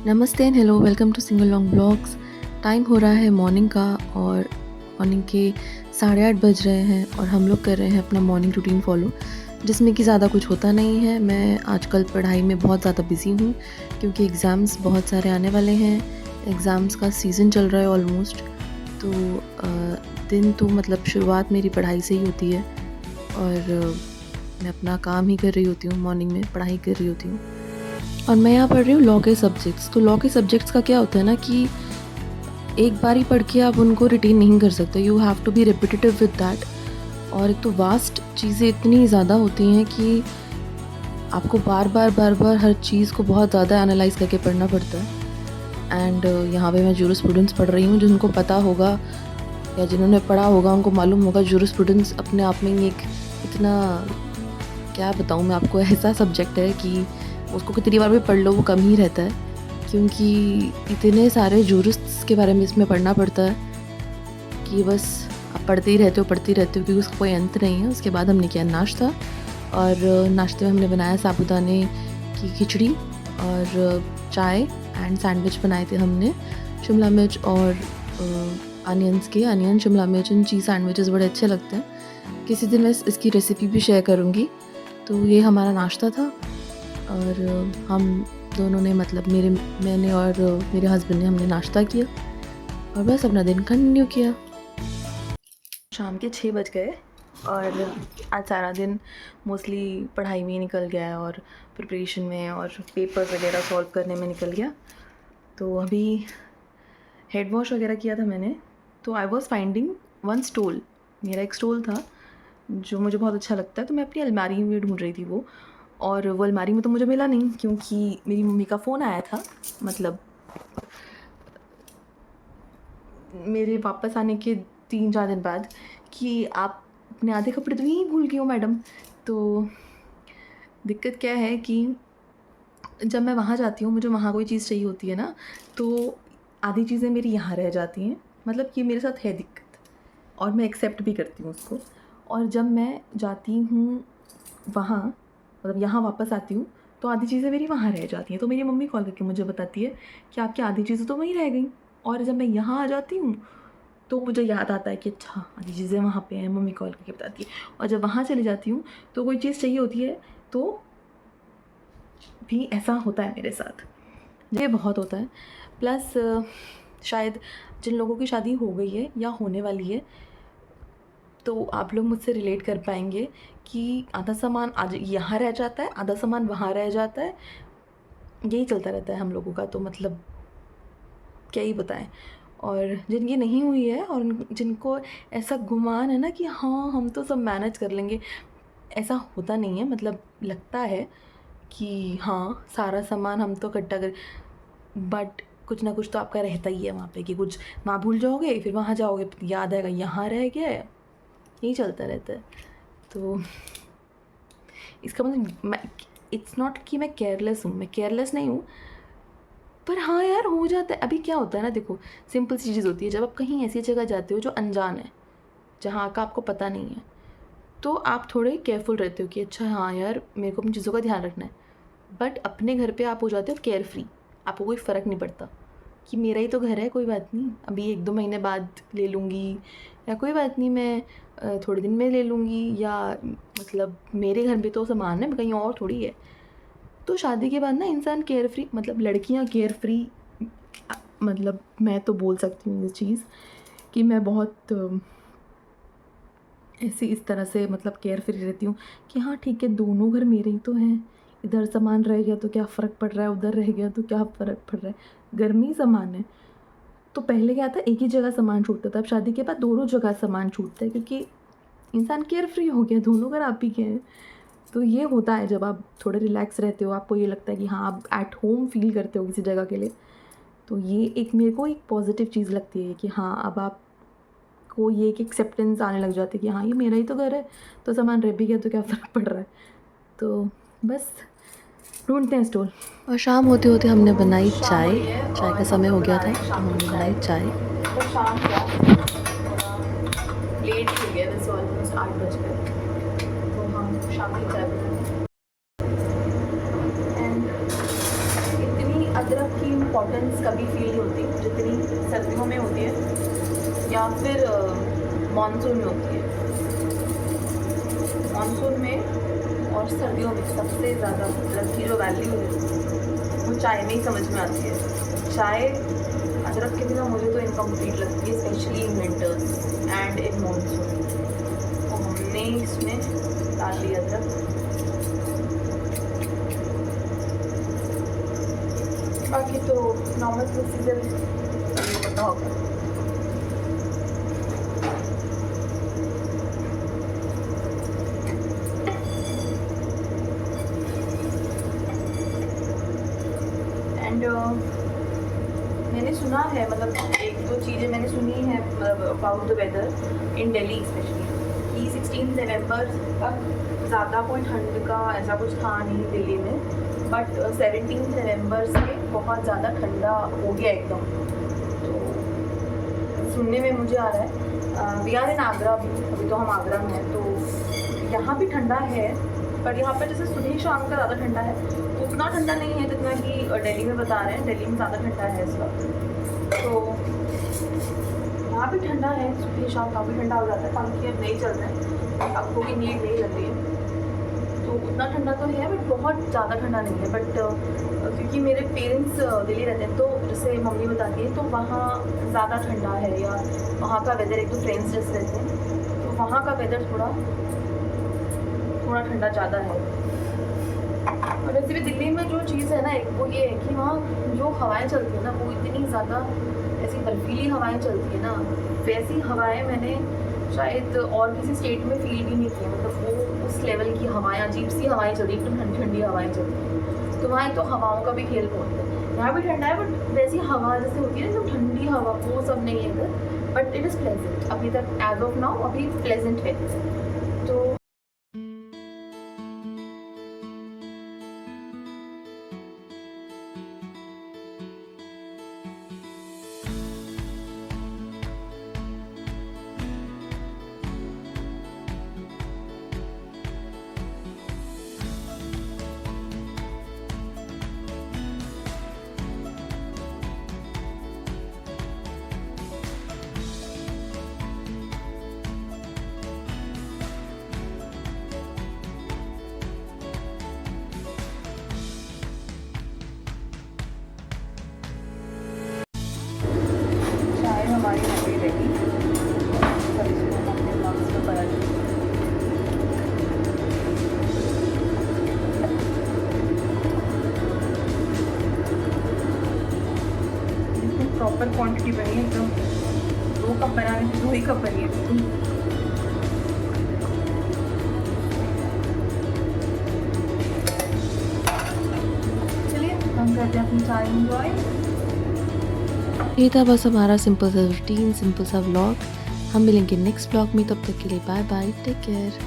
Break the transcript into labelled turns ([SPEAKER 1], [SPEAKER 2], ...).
[SPEAKER 1] नमस्ते and hello, welcome to single long blogs. Time हो रहा है मॉर्निंग का और मॉर्निंग के 8:30 बज रहे हैं और हम लोग कर रहे हैं अपना मॉर्निंग रूटीन फॉलो, जिसमें कि ज़्यादा कुछ होता नहीं है। मैं आजकल पढ़ाई में बहुत ज़्यादा बिज़ी हूँ क्योंकि एग्ज़ाम्स बहुत सारे आने वाले हैं। एग्ज़ाम्स का सीज़न चल रहा है ऑलमोस्ट। तो दिन तो मतलब शुरुआत मेरी पढ़ाई से ही होती है और मैं अपना काम ही कर रही होती हूँ, मॉर्निंग में पढ़ाई कर रही होती हूँ। और मैं यहाँ पढ़ रही हूँ लॉ के सब्जेक्ट्स। तो लॉ के सब्जेक्ट्स का क्या होता है ना कि एक बार ही पढ़ के आप उनको रिटेन नहीं कर सकते, you have to be repetitive with that. और एक तो वास्ट चीज़ें इतनी ज़्यादा होती हैं कि आपको बार बार हर चीज़ को बहुत ज़्यादा एनालाइज करके पढ़ना पड़ता है। एंड यहाँ पे मैं जूरिस्प्रूडेंस पढ़ रही हूँ। जिनको पता होगा या जिन्होंने पढ़ा होगा उनको मालूम होगा, जूरिस्प्रूडेंस अपने आप में ही एक इतना, क्या बताऊँ मैं आपको, ऐसा सब्जेक्ट है कि उसको कितनी बार भी पढ़ लो वो कम ही रहता है, क्योंकि इतने सारे जूरिस्ट्स के बारे में इसमें पढ़ना पड़ता है कि बस आप पढ़ते ही रहते हो क्योंकि उसका कोई अंत नहीं है। उसके बाद हमने किया नाश्ता, और नाश्ते में हमने बनाया साबूदाने की खिचड़ी और चाय एंड सैंडविच बनाए थे हमने, शिमला मिर्च और अनियन शिमला मिर्च एंड चीज़ सैंडविचेस बड़े अच्छे लगते हैं। किसी दिन मैं इसकी रेसिपी भी शेयर करूँगी। तो ये हमारा नाश्ता था और हम दोनों ने मतलब मैंने और मेरे हस्बैंड ने हमने नाश्ता किया और बस अपना दिन कंटिन्यू किया। शाम के 6 बज गए और आज सारा दिन मोस्टली पढ़ाई में ही निकल गया है और प्रिपरेशन में और पेपर वगैरह सॉल्व करने में निकल गया। तो अभी हेड वॉश वगैरह किया था मैंने। तो I was finding one stool, मेरा एक स्टूल था जो मुझे बहुत अच्छा लगता है, तो मैं अपनी अलमारी में ढूंढ रही थी वो, और वो अलमारी में तो मुझे मिला नहीं क्योंकि मेरी मम्मी का फ़ोन आया था, मतलब मेरे वापस आने के 3-4 दिन बाद, कि आप अपने आधे कपड़े तो यहीं भूल गए हो मैडम। तो दिक्कत क्या है कि जब मैं वहाँ जाती हूँ, मुझे वहाँ कोई चीज़ चाहिए होती है ना, तो आधी चीज़ें मेरी यहाँ रह जाती हैं। मतलब ये मेरे साथ है दिक्कत और मैं एक्सेप्ट भी करती हूँ उसको। और जब मैं जाती हूँ वहाँ, मतलब यहाँ वापस आती हूँ, तो आधी चीज़ें मेरी वहाँ रह जाती हैं। तो मेरी मम्मी कॉल करके मुझे बताती है कि आपकी आधी चीज़ें तो वहीं रह गई। और जब मैं यहाँ आ जाती हूँ तो मुझे याद आता है कि अच्छा आधी चीज़ें वहाँ पे हैं, मम्मी कॉल करके बताती है। और जब वहाँ चली जाती हूँ तो कोई चीज़ चाहिए होती है, तो भी ऐसा होता है मेरे साथ, ये बहुत होता है। प्लस शायद जिन लोगों की शादी हो गई है या होने वाली है, तो आप लोग मुझसे रिलेट कर पाएंगे कि आधा सामान आज यहाँ रह जाता है, आधा सामान वहाँ रह जाता है, यही चलता रहता है हम लोगों का। तो मतलब क्या ही बताएं। और जिनकी नहीं हुई है और जिनको ऐसा गुमान है ना कि हाँ हम तो सब मैनेज कर लेंगे, ऐसा होता नहीं है। मतलब लगता है कि हाँ सारा सामान हम तो इकट्ठा कर, बट कुछ ना कुछ तो आपका रहता ही है वहाँ पे, कि कुछ ना भूल जाओगे, फिर वहाँ जाओगे याद आएगा यहाँ रह गया है, यही चलता रहता है। तो इसका मतलब इट्स नॉट कि मैं केयरलेस हूँ, मैं केयरलेस नहीं हूँ, पर हाँ यार हो जाता है। अभी क्या होता है ना, देखो सिंपल सी चीज़ होती है, जब आप कहीं ऐसी जगह जाते हो जो अनजान है, जहाँ का आपको पता नहीं है, तो आप थोड़े केयरफुल रहते हो कि अच्छा हाँ यार मेरे को अपनी चीज़ों का ध्यान रखना है। बट अपने घर पे आप हो जाते हो केयर फ्री, आपको कोई फ़र्क नहीं पड़ता कि मेरा ही तो घर है, कोई बात नहीं, अभी 1-2 महीने बाद ले लूँगी, या कोई बात नहीं मैं थोड़े दिन में ले लूँगी, या मतलब मेरे घर में तो सामान है, कहीं और थोड़ी है। तो शादी के बाद ना इंसान केयर फ्री, मतलब लड़कियां केयर फ्री, मतलब मैं तो बोल सकती हूँ ये चीज़ कि मैं बहुत ऐसी इस तरह से मतलब केयर फ्री रहती हूँ कि हाँ ठीक है दोनों घर मेरे ही तो हैं, इधर सामान रह गया तो क्या फ़र्क पड़ रहा है, उधर रह गया तो क्या फ़र्क पड़ रहा है, घर में ही सामान है। तो पहले क्या था, एक ही जगह सामान छूटता था, अब शादी के बाद दोनों जगह सामान छूटता है क्योंकि इंसान केयर फ्री हो गया, दोनों घर आप ही के हैं। तो ये होता है जब आप थोड़े रिलैक्स रहते हो, आपको ये लगता है कि हाँ आप एट होम फील करते हो किसी जगह के लिए। तो ये एक मेरे को एक पॉजिटिव चीज़ लगती है कि हाँ अब आपको ये एक एक्सेप्टेंस आने लग जाती है कि हाँ ये मेरा ही तो घर है, तो सामान रह भी गया तो क्या फ़र्क पड़ रहा है। तो बस ढूंढते हैं स्टोर। और शाम होते होते हमने बनाई चाय, चाय का समय हो गया था तो हमने बनाई चाय।
[SPEAKER 2] तो शाम का लेट हो गया, वैसे ऑलमोस्ट 8 बज गए, तो हम शाम की चाय बनाए। एंड इतनी अदरक की डिफरेंस कभी फील नहीं होती जितनी सर्दियों में होती है या फिर मानसून में होती है। मानसून में और सर्दियों में सबसे ज़्यादा अदरक की जो वैल्यू है वो चाय में ही समझ में आती है। चाय अदरक के बिना मुझे तो इनकम्प्लीट लगती है, specially in winters and in monsoon. तो हमने इसमें डाल लिया अदरक। बाकी तो नॉर्मल प्रोसीजर पता होगा। एंड मैंने सुना है, मतलब एक दो चीज़ें मैंने सुनी है about the weather in Delhi specially, कि 16 नवंबर तक ज़्यादा कोई ठंड का ऐसा कुछ था नहीं दिल्ली में, बट 17 नवंबर से बहुत ज़्यादा ठंडा हो गया एकदम। तो सुनने में मुझे आ रहा है, वी आर इन आगरा अभी तो हम आगरा में हैं, तो यहाँ भी ठंडा है, पर यहाँ पर जैसे सुबह शाम का ज़्यादा ठंडा है, तो उतना ठंडा नहीं है जितना कि दिल्ली में बता रहे हैं। दिल्ली में ज़्यादा ठंडा है इस वक्त, तो यहाँ भी ठंडा है, सुबह शाम काफ़ी ठंडा हो जाता है। पंखे अब नहीं चल रहे हैं, पंखों की नीड नहीं लग रही है, तो उतना ठंडा तो है बट बहुत ज़्यादा ठंडा नहीं है। बट क्योंकि मेरे पेरेंट्स दिल्ली रहते हैं, तो जैसे मम्मी बताती है तो वहाँ ज़्यादा ठंडा है, या वहाँ का वेदर, एक तो फ्रेंड्स जैसे रहते हैं तो वहाँ का वेदर थोड़ा ठंडा ज़्यादा है। और वैसे भी दिल्ली में जो चीज़ है ना, एक वो ये है कि वहाँ जो हवाएं चलती है ना, वो इतनी ज़्यादा ऐसी बर्फीली हवाएं चलती है ना, वैसी हवाएं मैंने शायद और किसी स्टेट में फील भी नहीं की। मतलब वो उस लेवल की हवाएं, अजीब सी हवाएं चलती, एकदम ठंडी ठंडी हवाएं चलती हैं। तो वहाँ एक तो हवाओं का भी खेल बहुत है। यहाँ भी ठंडा है बट वैसी हवा जैसे होती है ना, एकदम ठंडी हवा, वो सब नहीं है इधर, बट इट इज़ प्लेजेंट। अभी तक एज ऑफ नाउ अभी प्लेजेंट है। तो हमारी हो गई रेडी। सब इसको हमने बॉक्स में भरा दिया। बिल्कुल प्रॉपर क्वांटिटी बनी है, एकदम 2 कप बनाने से 2 ही कप बनी है बिल्कुल। चलिए हम करते हैं अपनी चाय एंजॉय।
[SPEAKER 1] ये था बस हमारा सिंपल सा रूटीन, सिंपल सा व्लॉग। हम मिलेंगे नेक्स्ट व्लॉग में, तब तक के लिए बाय बाय, टेक केयर।